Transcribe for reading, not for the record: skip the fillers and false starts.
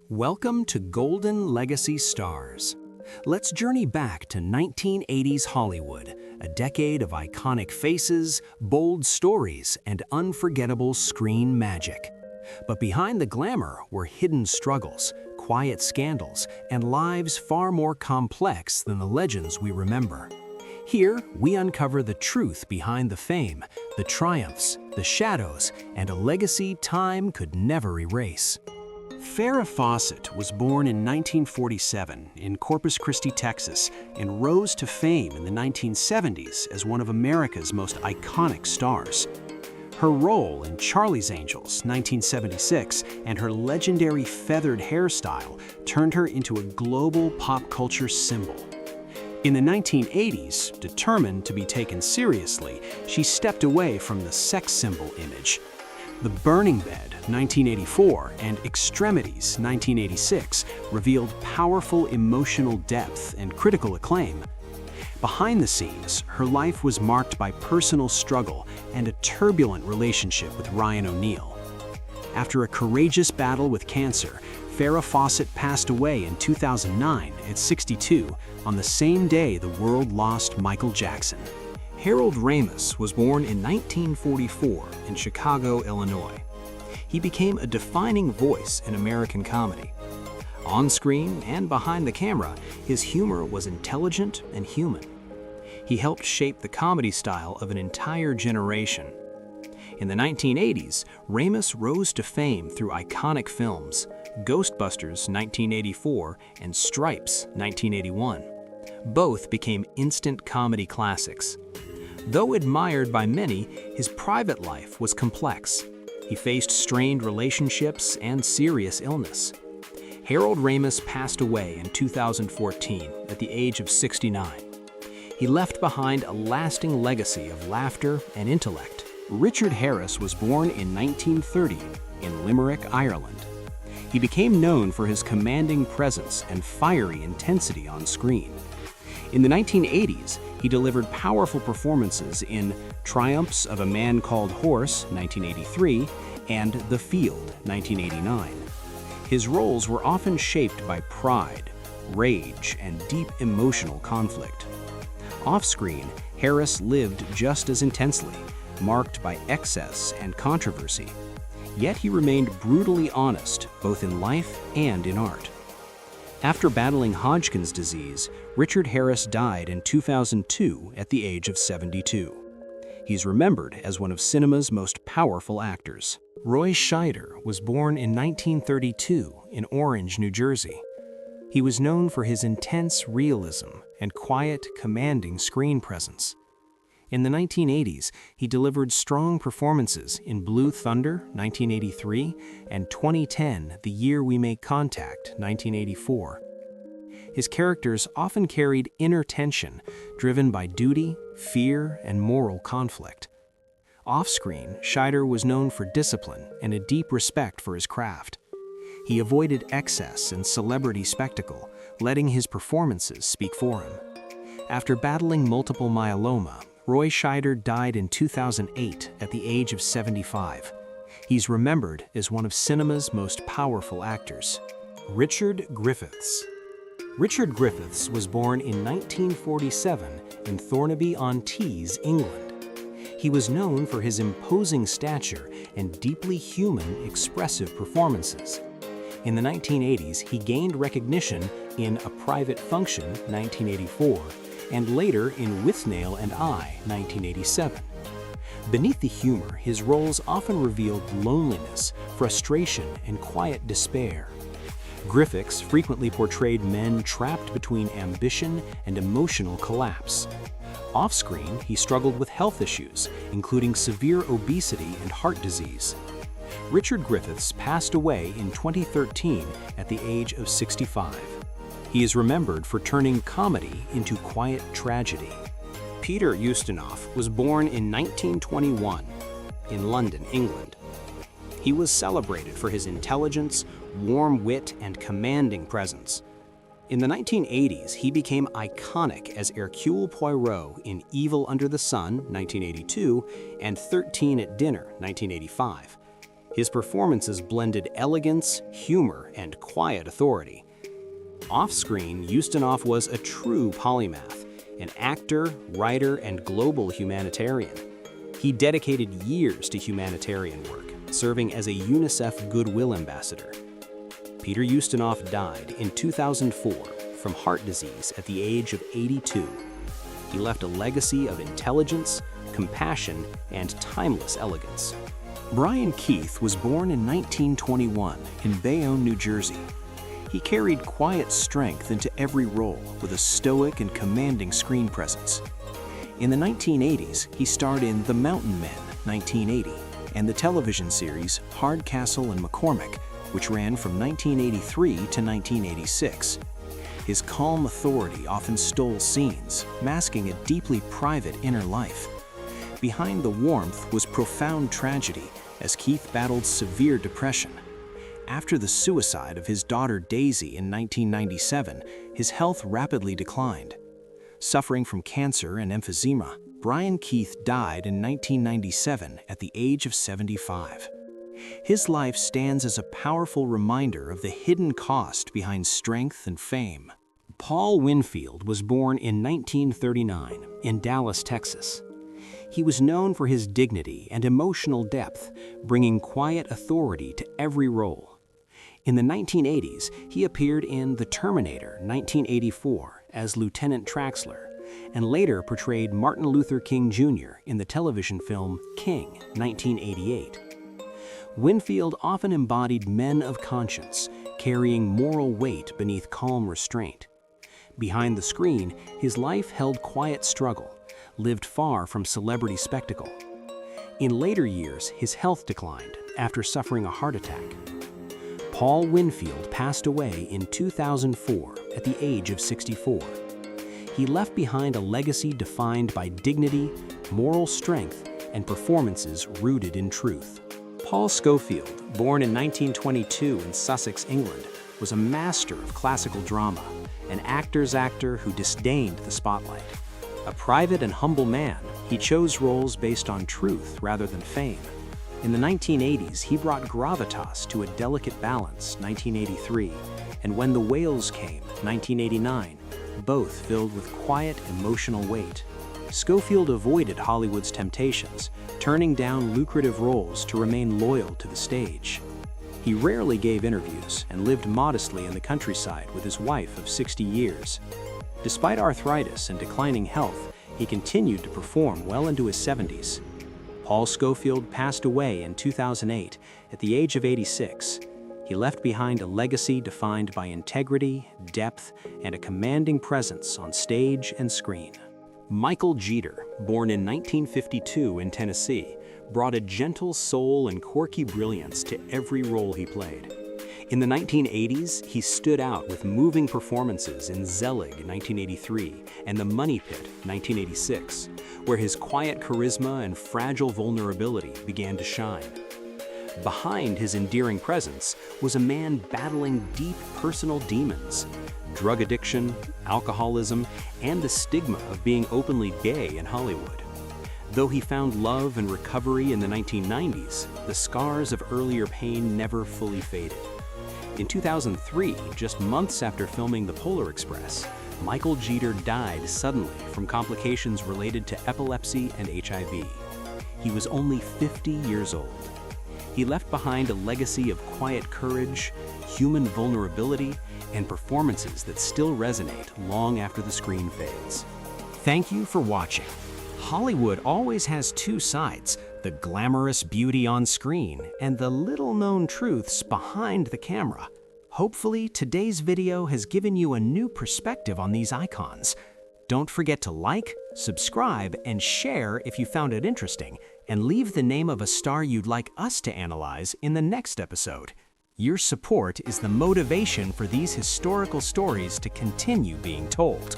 Welcome to Golden Legacy Stars. Let's journey back to 1980s Hollywood, a decade of iconic faces, bold stories, and unforgettable screen magic. But behind the glamour were hidden struggles, quiet scandals, and lives far more complex than the legends we remember. Here, we uncover the truth behind the fame, the triumphs, the shadows, and a legacy time could never erase. Farrah Fawcett was born in 1947 in Corpus Christi, Texas, and rose to fame in the 1970s as one of America's most iconic stars. Her role in Charlie's Angels, 1976, and her legendary feathered hairstyle turned her into a global pop culture symbol. In the 1980s, determined to be taken seriously, she stepped away from the sex symbol image. The Burning Bed, 1984, and Extremities, 1986, revealed powerful emotional depth and critical acclaim. Behind the scenes, her life was marked by personal struggle and a turbulent relationship with Ryan O'Neal. After a courageous battle with cancer, Farrah Fawcett passed away in 2009 at 62, on the same day the world lost Michael Jackson. Harold Ramis was born in 1944 in Chicago, Illinois. He became a defining voice in American comedy. On screen and behind the camera, his humor was intelligent and human. He helped shape the comedy style of an entire generation. In the 1980s, Ramis rose to fame through iconic films, Ghostbusters 1984 and Stripes 1981. Both became instant comedy classics. Though admired by many, his private life was complex. He faced strained relationships and serious illness. Harold Ramis passed away in 2014 at the age of 69. He left behind a lasting legacy of laughter and intellect. Richard Harris was born in 1930 in Limerick, Ireland. He became known for his commanding presence and fiery intensity on screen. In the 1980s, he delivered powerful performances in Triumphs of a Man Called Horse, 1983, and The Field, 1989. His roles were often shaped by pride, rage, and deep emotional conflict. Off-screen, Harris lived just as intensely, marked by excess and controversy. Yet he remained brutally honest, both in life and in art. After battling Hodgkin's disease, Richard Harris died in 2002 at the age of 72. He's remembered as one of cinema's most powerful actors. Roy Scheider was born in 1932 in Orange, New Jersey. He was known for his intense realism and quiet, commanding screen presence. In the 1980s, he delivered strong performances in Blue Thunder, 1983, and 2010, The Year We Make Contact, 1984. His characters often carried inner tension, driven by duty, fear, and moral conflict. Off-screen, Scheider was known for discipline and a deep respect for his craft. He avoided excess and celebrity spectacle, letting his performances speak for him. After battling multiple myeloma, Roy Scheider died in 2008 at the age of 75. He's remembered as one of cinema's most powerful actors. Richard Griffiths. Richard Griffiths was born in 1947 in Thornaby-on-Tees, England. He was known for his imposing stature and deeply human, expressive performances. In the 1980s, he gained recognition in A Private Function, 1984, and later in Withnail and I, 1987. Beneath the humor, his roles often revealed loneliness, frustration, and quiet despair. Griffiths frequently portrayed men trapped between ambition and emotional collapse. Off-screen, he struggled with health issues, including severe obesity and heart disease. Richard Griffiths passed away in 2013 at the age of 65. He is remembered for turning comedy into quiet tragedy. Peter Ustinov was born in 1921 in London, England. He was celebrated for his intelligence, warm wit, and commanding presence. In the 1980s, he became iconic as Hercule Poirot in Evil Under the Sun, 1982, and 13 at Dinner, 1985. His performances blended elegance, humor, and quiet authority. Off-screen, Ustinov was a true polymath, an actor, writer, and global humanitarian. He dedicated years to humanitarian work, serving as a UNICEF Goodwill Ambassador. Peter Ustinov died in 2004 from heart disease at the age of 82. He left a legacy of intelligence, compassion, and timeless elegance. Brian Keith was born in 1921 in Bayonne, New Jersey. He carried quiet strength into every role with a stoic and commanding screen presence. In the 1980s, he starred in The Mountain Men, 1980, and the television series Hardcastle and McCormick, which ran from 1983 to 1986. His calm authority often stole scenes, masking a deeply private inner life. Behind the warmth was profound tragedy as Keith battled severe depression. After the suicide of his daughter Daisy in 1997, his health rapidly declined. Suffering from cancer and emphysema, Brian Keith died in 1997 at the age of 75. His life stands as a powerful reminder of the hidden cost behind strength and fame. Paul Winfield was born in 1939 in Dallas, Texas. He was known for his dignity and emotional depth, bringing quiet authority to every role. In the 1980s, he appeared in The Terminator 1984 as Lieutenant Traxler, and later portrayed Martin Luther King Jr. in the television film King 1988. Winfield often embodied men of conscience, carrying moral weight beneath calm restraint. Behind the screen, his life held quiet struggle, lived far from celebrity spectacle. In later years, his health declined after suffering a heart attack. Paul Winfield passed away in 2004 at the age of 64. He left behind a legacy defined by dignity, moral strength, and performances rooted in truth. Paul Scofield, born in 1922 in Sussex, England, was a master of classical drama, an actor's actor who disdained the spotlight. A private and humble man, he chose roles based on truth rather than fame. In the 1980s, he brought gravitas to a delicate balance, 1983, and When the Whales Came, 1989, both filled with quiet, emotional weight. Scofield avoided Hollywood's temptations, turning down lucrative roles to remain loyal to the stage. He rarely gave interviews and lived modestly in the countryside with his wife of 60 years. Despite arthritis and declining health, he continued to perform well into his 70s. Paul Scofield passed away in 2008 at the age of 86. He left behind a legacy defined by integrity, depth, and a commanding presence on stage and screen. Michael Jeter, born in 1952 in Tennessee, brought a gentle soul and quirky brilliance to every role he played. In the 1980s, he stood out with moving performances in Zelig 1983 and The Money Pit 1986, where his quiet charisma and fragile vulnerability began to shine. Behind his endearing presence was a man battling deep personal demons: drug addiction, alcoholism, and the stigma of being openly gay in Hollywood. Though he found love and recovery in the 1990s, the scars of earlier pain never fully faded. In 2003, just months after filming The Polar Express, Michael Jeter died suddenly from complications related to epilepsy and HIV. He was only 50 years old. He left behind a legacy of quiet courage, human vulnerability, and performances that still resonate long after the screen fades. Thank you for watching. Hollywood always has two sides: the glamorous beauty on screen and the little-known truths behind the camera. Hopefully, today's video has given you a new perspective on these icons. Don't forget to like, subscribe, and share if you found it interesting, and leave the name of a star you'd like us to analyze in the next episode. Your support is the motivation for these historical stories to continue being told.